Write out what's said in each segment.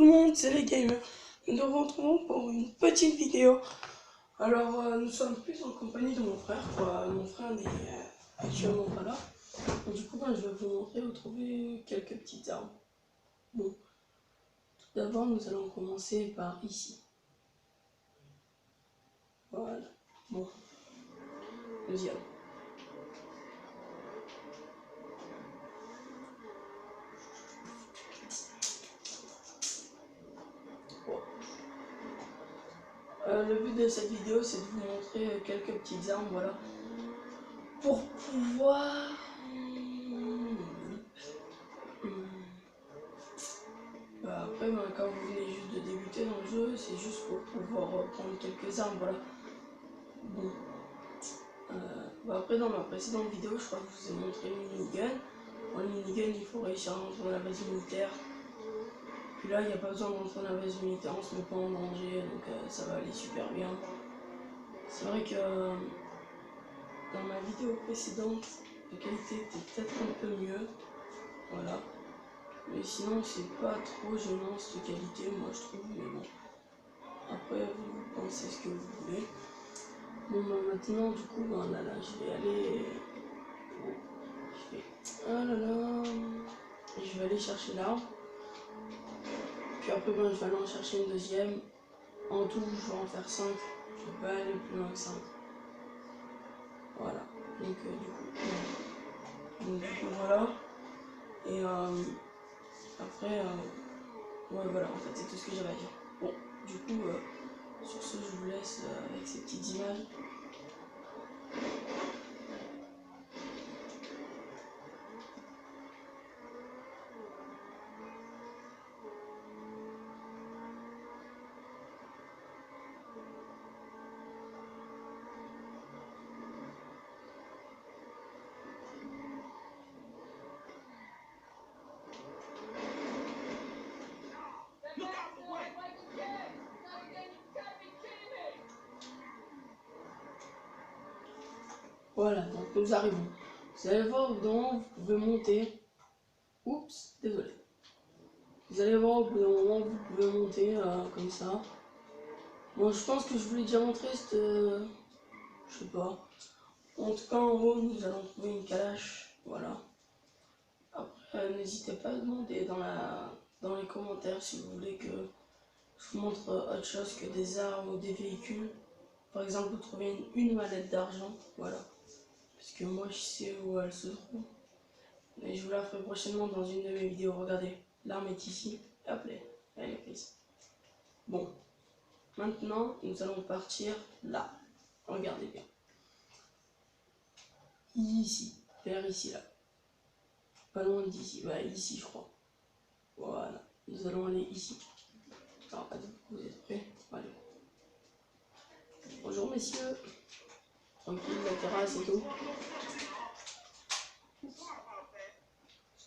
le monde, c'est les gamers. Nous nous retrouvons pour une petite vidéo. Alors, nous sommes plus en compagnie de mon frère, quoi. Mon frère n'est actuellement pas là. Donc, du coup, je vais vous montrer où trouver quelques petites armes. Bon, tout d'abord, nous allons commencer par ici. Voilà. Bon, nous y allons. Bon. Le but de cette vidéo, c'est de vous montrer quelques petites armes, voilà, pour pouvoir après, quand vous venez juste de débuter dans le jeu, c'est juste pour pouvoir prendre quelques armes, voilà. Bon. Après, dans ma précédente vidéo, je crois que je vous ai montré une minigun. Pour une minigun, il faut réussir à rentrer dans la base militaire. Puis là, il n'y a pas besoin de rentrer dans la base militaire, on se met pas en danger, donc ça va aller super bien. C'est vrai que dans ma vidéo précédente, la qualité était peut-être un peu mieux. Voilà. Mais sinon, c'est pas trop gênant cette qualité, moi je trouve, mais bon. Après, vous pensez ce que vous voulez. Bon, maintenant, du coup, là, je vais aller. Ah là là. Je vais aller chercher l'arme. Puis après, je vais aller en chercher une deuxième. En tout, je vais en faire 5. Je vais pas aller plus loin que 5. Voilà. Donc, du coup, voilà. Et après, ouais, voilà, en fait, c'est tout ce que j'avais à dire. Bon, du coup, sur ce, je vous laisse avec ces petites images. Voilà, donc nous arrivons. Vous allez voir au bout d'un moment, vous pouvez monter. Oups, désolé. Vous allez voir au bout d'un moment, vous pouvez monter comme ça. Bon, je pense que je vous l'ai déjà montré, je sais pas. En tout cas, en haut, nous allons trouver une calache. Voilà. Après, n'hésitez pas à demander dans les commentaires si vous voulez que je vous montre autre chose que des armes ou des véhicules. Par exemple, vous trouvez une mallette d'argent. Voilà. Parce que moi, je sais où elle se trouve. Mais je vous la ferai prochainement dans une de mes vidéos. Regardez, l'arme est ici. Hop là, elle est prise. Bon, maintenant nous allons partir là. Regardez bien. Ici, vers ici là. Pas loin d'ici, bah ici je crois. Voilà, nous allons aller ici. Alors, vous êtes prêts? Allez. Bonjour messieurs. Tranquille, la terrasse et tout.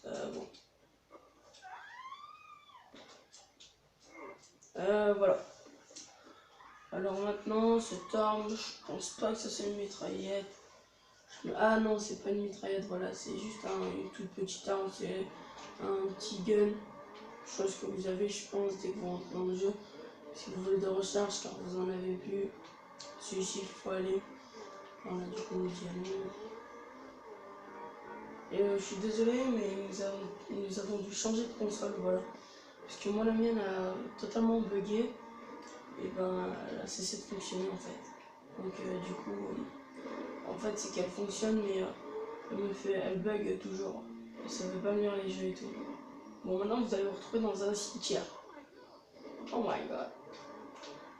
Bon. Voilà. Alors maintenant, cette arme, je pense pas que ça soit une mitraillette. Ah non, c'est pas une mitraillette, voilà, c'est juste une toute petite arme, c'est un petit gun. Chose que vous avez, je pense, dès que vous rentrez dans le jeu. Si vous voulez de recharge, car vous en avez plus, celui-ci, il faut aller. Voilà, du coup, nous y allons. Et je suis désolé, mais nous avons dû changer de console, voilà. Parce que moi, la mienne a totalement bugué. Et ben, elle a cessé de fonctionner en fait. Donc, du coup, en fait, c'est qu'elle fonctionne, mais elle bug toujours. Et ça veut pas lire les jeux et tout. Bon, maintenant, vous allez vous retrouver dans un cimetière. Oh my god.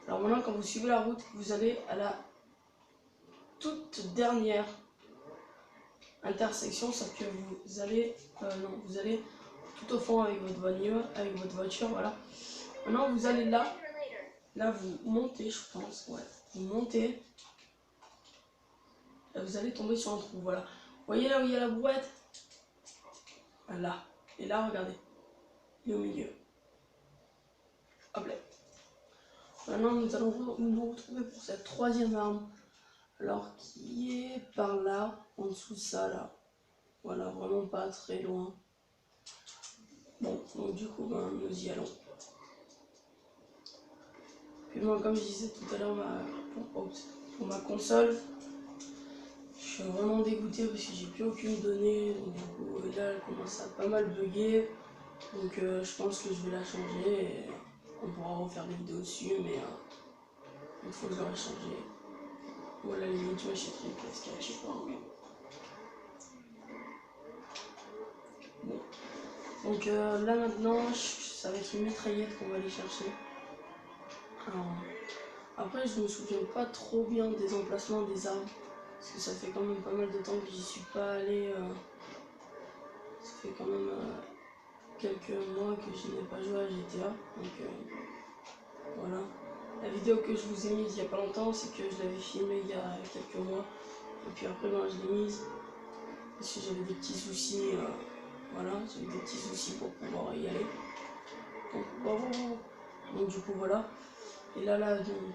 Alors maintenant, quand vous suivez la route, vous allez à la toute dernière intersection, sauf que vous allez, non, vous allez tout au fond avec votre voiture, voilà. Maintenant, vous allez là, vous montez, je pense, ouais, vous montez, là, vous allez tomber sur un trou, voilà. Vous voyez là où il y a la brouette? Là. Et là, regardez, il est au milieu. Hop là. Maintenant, nous allons nous retrouver pour cette troisième arme. Alors, qui est par là, en dessous de ça, là. Voilà, vraiment pas très loin. Bon, donc du coup, nous y allons. Puis moi, comme je disais tout à l'heure, pour ma console, je suis vraiment dégoûté parce que j'ai plus aucune donnée. Donc du coup, là, elle commence à pas mal bugger. Donc je pense que je vais la changer et on pourra refaire des vidéos dessus, mais une fois que je l'aurai changé, ou à la limite, je m'achèterai une PS4, je sais pas. Bon. Donc là maintenant, ça va être une mitraillette qu'on va aller chercher. Alors, après, je me souviens pas trop bien des emplacements des armes, parce que ça fait quand même pas mal de temps que j'y suis pas allé. Ça fait quand même quelques mois que je n'ai pas joué à GTA, donc voilà. La vidéo que je vous ai mise il y a pas longtemps, c'est que je l'avais filmée il y a quelques mois, et puis après ben, je l'ai mise parce que j'avais des petits soucis, voilà, j'avais des petits soucis pour pouvoir y aller. Donc, donc du coup voilà. Et là donc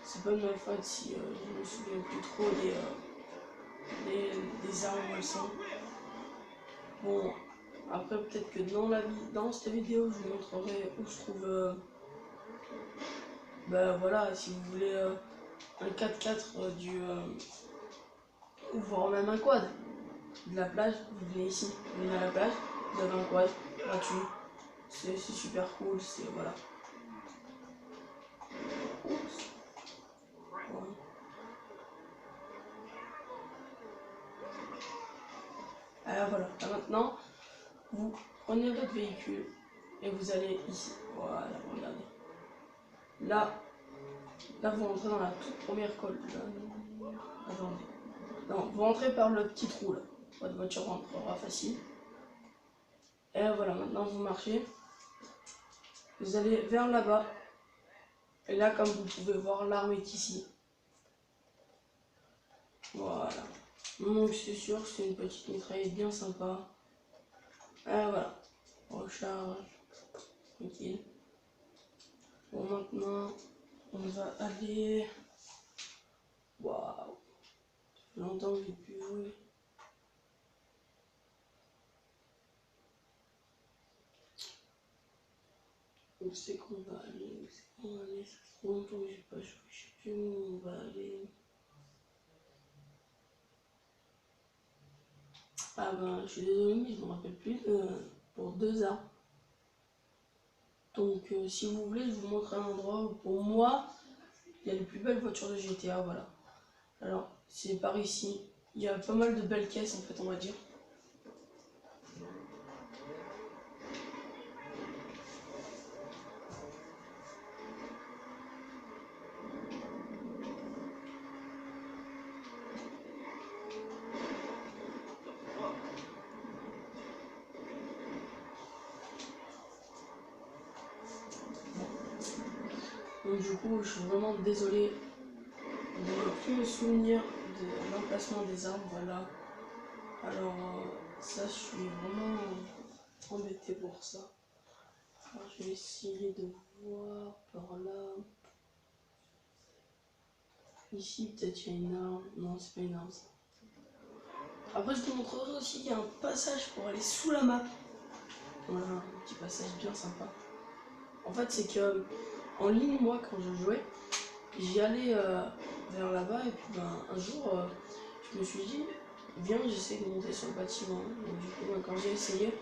c'est pas de ma faute si je me souviens plus trop des armes où elles sont. Bon, après peut-être que dans cette vidéo je vous montrerai où je trouve bah voilà, si vous voulez un 4x4 ou voire même un quad de la plage, vous venez ici, vous venez à la plage, vous avez un quad gratuit, c'est super cool, c'est voilà. Oups. Voilà. Alors voilà, là, maintenant vous prenez votre véhicule et vous allez ici, voilà, regardez. Là vous rentrez dans la toute première colonne. Attendez. Non, vous rentrez par le petit trou là. Votre voiture rentrera facile. Et voilà, maintenant vous marchez. Vous allez vers là-bas. Et là, comme vous pouvez voir, l'arme est ici. Voilà. Donc c'est sûr que c'est une petite mitraillette bien sympa. Et voilà. Recharge. Tranquille. Bon, maintenant, on va aller... Waouh. Ça fait longtemps que j'ai pu jouer. Où c'est qu'on va aller? Où c'est qu'on va aller? Ça fait longtemps que j'ai pas joué. Je sais plus où on va aller. Ah ben, je suis désolé, mais je me rappelle plus pour 2 armes. Donc, si vous voulez, je vous montre un endroit où, pour moi, il y a les plus belles voitures de GTA, voilà. Alors, c'est par ici. Il y a pas mal de belles caisses, en fait, on va dire. Donc, du coup, je suis vraiment désolé de ne plus me souvenir de l'emplacement des armes, voilà. Alors, ça, je suis vraiment embêté pour ça. Alors, je vais essayer de voir par là. Ici, peut-être il y a une arme. Non, c'est pas une arme, ça. Après, je vous montrerai aussi qu'il y a un passage pour aller sous la map. Voilà, un petit passage bien sympa. En fait, c'est que en ligne, moi, quand je jouais, j'y allais vers là-bas et puis ben, un jour, je me suis dit, viens, j'essaie de monter sur le bâtiment. Donc, du coup, ben, quand j'ai essayé,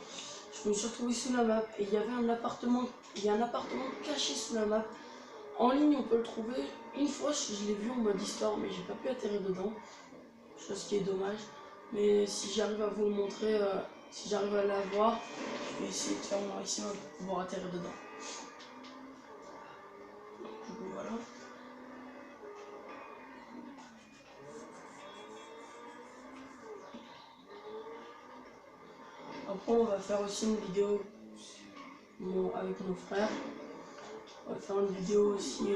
je me suis retrouvé sous la map et il y avait un appartement caché sous la map. En ligne, on peut le trouver. Une fois, je l'ai vu en mode histoire, mais j'ai pas pu atterrir dedans, chose qui est dommage. Mais si j'arrive à vous le montrer, si j'arrive à l'avoir, je vais essayer de faire mon maximum pour pouvoir atterrir dedans. Du coup, voilà. Après, on va faire aussi une vidéo avec mon frère. On va faire une vidéo aussi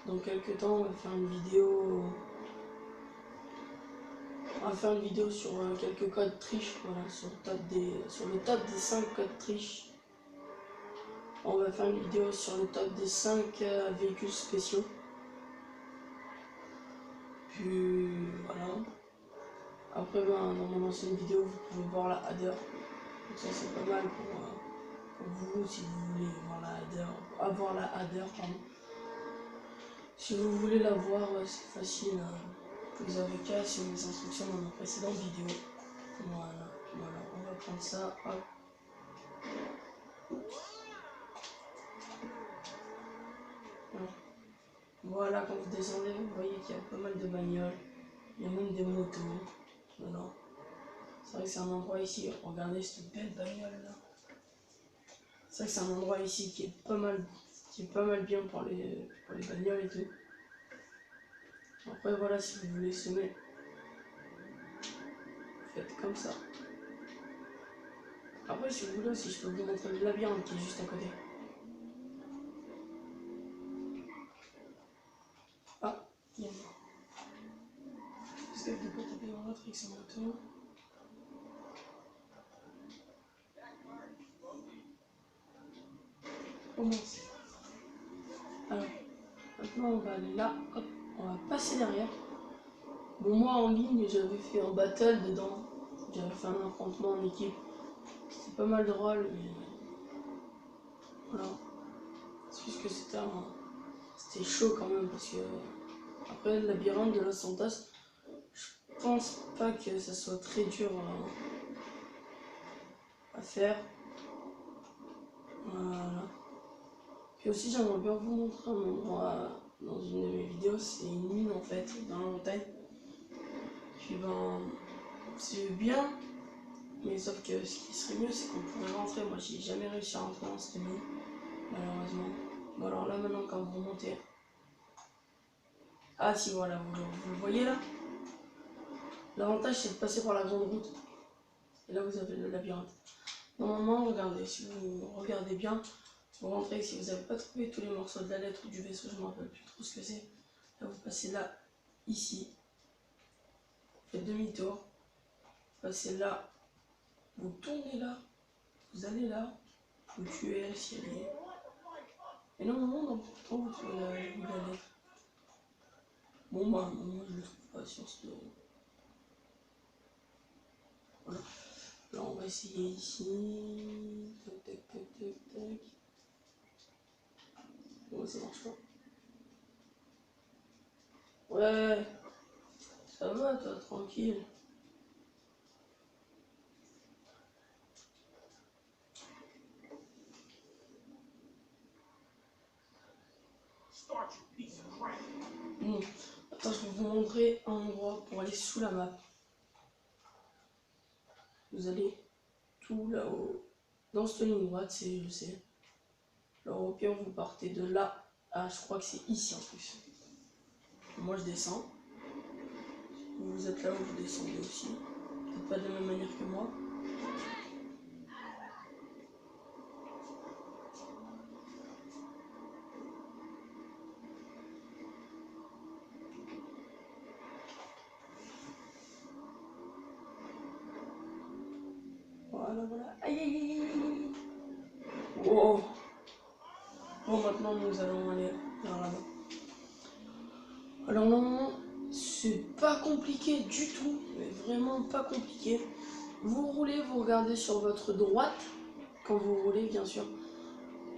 dans quelques temps. On va faire une vidéo. On va faire une vidéo sur quelques codes triches, voilà, sur le top des 5 codes triches. On va faire une vidéo sur le top des 5 véhicules spéciaux. Puis voilà. Après, ben, dans mon ancienne vidéo, vous pouvez voir la header. Donc ça, c'est pas mal pour vous si vous voulez voir la header, avoir la header, pardon. Si vous voulez la voir, c'est facile. Vous avez qu'à sur mes instructions dans ma précédente vidéo. Voilà, voilà, on va prendre ça. Hop. Voilà, quand vous descendez, vous voyez qu'il y a pas mal de bagnoles. Il y a même des motos. Voilà. C'est vrai que c'est un endroit ici. Regardez cette belle bagnole là. C'est vrai que c'est un endroit ici qui est pas mal bien pour les bagnoles et tout. Après voilà, si vous voulez semer, faites comme ça. Après si vous voulez aussi, je peux vous montrer le labyrinthe qui est juste à côté. Ah, il y a moi. Parce que de pas taper dans l'autre avec son moto. On commence. Alors, maintenant on va aller là, hop, on va passer derrière. Bon, moi en ligne, j'avais fait un battle dedans. J'avais fait un affrontement en équipe. C'était pas mal drôle, mais voilà. C'est juste que c'était chaud quand même parce que après le labyrinthe de Los Santos, je pense pas que ça soit très dur à faire. Voilà. Puis aussi j'aimerais bien vous montrer un endroit dans une de mes vidéos, c'est une mine en fait dans la montagne. Puis ben c'est bien, mais sauf que ce qui serait mieux c'est qu'on pourrait rentrer. Moi j'ai jamais réussi à rentrer dans cette mine, malheureusement. Bon alors là maintenant quand vous montez. Ah si voilà, vous le voyez là. L'avantage c'est de passer par la grande route. Et là vous avez le labyrinthe. Normalement, regardez, si vous regardez bien, vous rentrez, si vous n'avez pas trouvé tous les morceaux de la lettre ou du vaisseau, je ne me rappelle plus trop ce que c'est. Là vous passez là, ici, vous faites demi-tour, vous passez là, vous tournez là, vous allez là, vous tuez elle si elle est. Et normalement, pourtant vous trouvez le bout de la lettre. Bon bah, moi je ne le trouve pas sur ce. Voilà. Là on va essayer ici. Tac tac tac tac tac. Bon ça marche pas. Ouais, ça va toi, tranquille. Bon, attends, je vais vous montrer un endroit pour aller sous la map. Vous allez tout là-haut. Dans cette ligne droite, je sais. Alors au pire, vous partez de là. Ah, je crois que c'est ici en plus. Moi, je descends. Vous êtes là où vous descendez aussi. Peut-être pas de la même manière que moi. Voilà, voilà. Aïe, aïe, aïe, aïe. Wow. Bon, maintenant, nous allons aller vers là-bas. Alors non, c'est pas compliqué du tout, mais vraiment pas compliqué. Vous roulez, vous regardez sur votre droite, quand vous roulez bien sûr.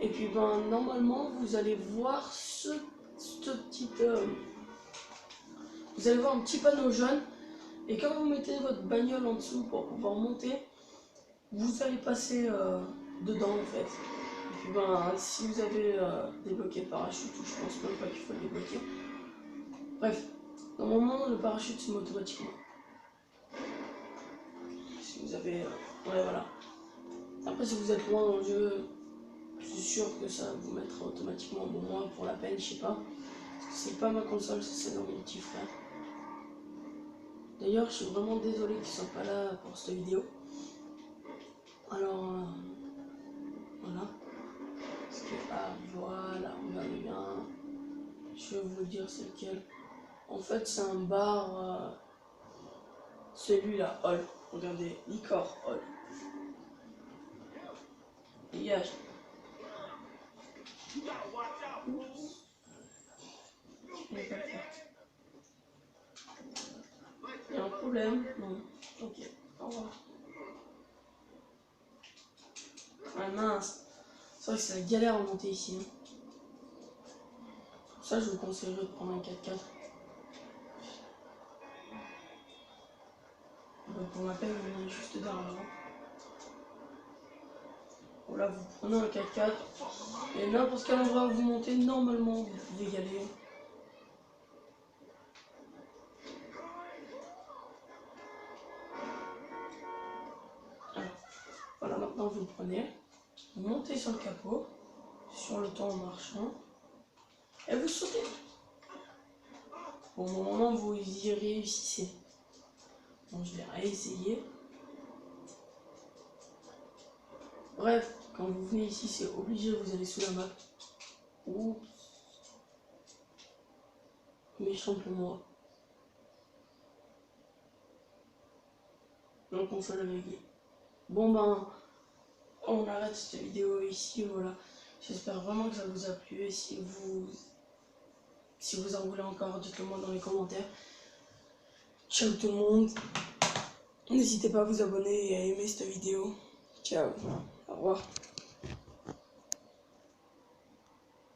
Et puis ben normalement vous allez voir cette petite... vous allez voir un petit panneau jaune. Et quand vous mettez votre bagnole en dessous pour pouvoir monter, vous allez passer dedans en fait. Et puis ben si vous avez débloqué le parachute, je pense même pas qu'il faut le débloquer. Bref, normalement le parachute se met automatiquement. Si vous avez... ouais voilà. Après si vous êtes loin dans le jeu, je suis sûr que ça va vous mettra automatiquement. Bon moi pour la peine, je sais pas. Parce que c'est pas ma console, c'est celle de mon petit frère. D'ailleurs, je suis vraiment désolé qu'ils soient pas là pour cette vidéo. Alors, voilà. Parce que, ah, voilà, regardez bien. Je vais vous dire c'est lequel. En fait, c'est un bar. Celui-là, Hall. Regardez, Licor Hall. Dégage. Oups. Je vais pas le faire. Il y a un problème? Non. Ok. Au revoir. Ah mince. C'est vrai que c'est la galère à monter ici. Ça, je vous conseillerais de prendre un 4x4. Pour ma peine, on est juste derrière. Voilà, vous prenez un 4x4 et n'importe quel endroit où vous montez, normalement, vous pouvez y aller. Alors, voilà, maintenant vous le prenez, vous montez sur le capot, sur le toit en marchant, et vous sautez. Bon, au moment où vous y réussissez. Bon, je vais réessayer. Bref, quand vous venez ici, c'est obligé, vous allez sous la map. Oups. Méchant pour moi. Donc on fait le régler. Bon ben, on arrête cette vidéo ici, voilà. J'espère vraiment que ça vous a plu et si vous en voulez encore, dites-le moi dans les commentaires. Ciao tout le monde. N'hésitez pas à vous abonner et à aimer cette vidéo. Ciao. Au revoir.